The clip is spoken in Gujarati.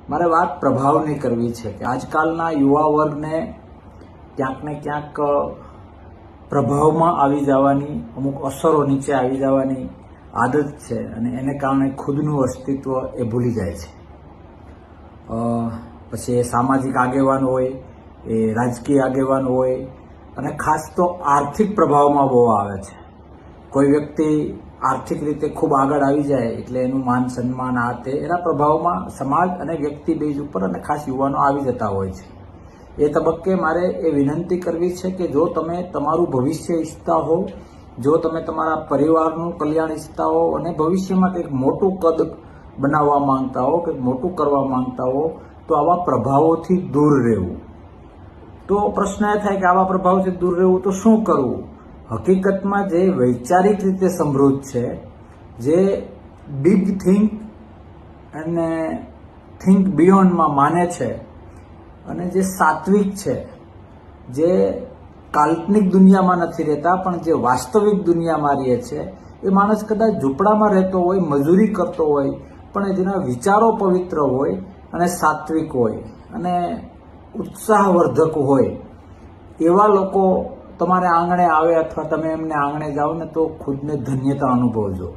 મારે વાત પ્રભાવની કરવી છે કે આજકાલના યુવા વર્ગને ક્યાંક ને ક્યાંક પ્રભાવમાં આવી જવાની, અમુક અસરો નીચે આવી જવાની આદત છે અને એને કારણે ખુદનું અસ્તિત્વ એ ભૂલી જાય છે. પછી એ સામાજિક આગેવાન હોય, એ રાજકીય આગેવાન હોય અને ખાસ તો આર્થિક પ્રભાવમાં બહુ આવે છે. કોઈ વ્યક્તિ આર્થિક રીતે ખૂબ આગળ આવી જાય એટલે એનું માન સન્માન આ તે એના પ્રભાવમાં સમાજ અને વ્યક્તિ બેઝ ઉપર અને ખાસ યુવાનો આવી જતા હોય છે. એ તબક્કે મારે એ વિનંતી કરવી છે કે જો તમે તમારું ભવિષ્ય ઈચ્છતા હો, જો તમે તમારા પરિવારનું કલ્યાણ ઈચ્છતા હો અને ભવિષ્યમાં કંઈક મોટું કદ બનાવવા માંગતા હો, કંઈક મોટું કરવા માંગતા હો, તો આવા પ્રભાવોથી દૂર રહેવું. તો પ્રશ્ન એ થાય કે આવા પ્રભાવથી દૂર રહેવું તો શું કરવું? હકીકતમાં જે વૈચારિક રીતે સમૃદ્ધ છે, જે બિગ થિંક અને થિંક બિયોન્ડમાં માને છે અને જે સાત્વિક છે, જે કાલ્પનિક દુનિયામાં નથી રહેતા પણ જે વાસ્તવિક દુનિયામાં રહે છે, એ માણસ કદાચ ઝૂંપડામાં રહેતો હોય, મજૂરી કરતો હોય, પણ જેના વિચારો પવિત્ર હોય અને સાત્વિક હોય અને ઉત્સાહવર્ધક હોય, એવા લોકો તમારે આંગણે આવે અથવા તમે એમને આંગણે જાઓ ને તો ખુદને ધન્યતા અનુભવજો.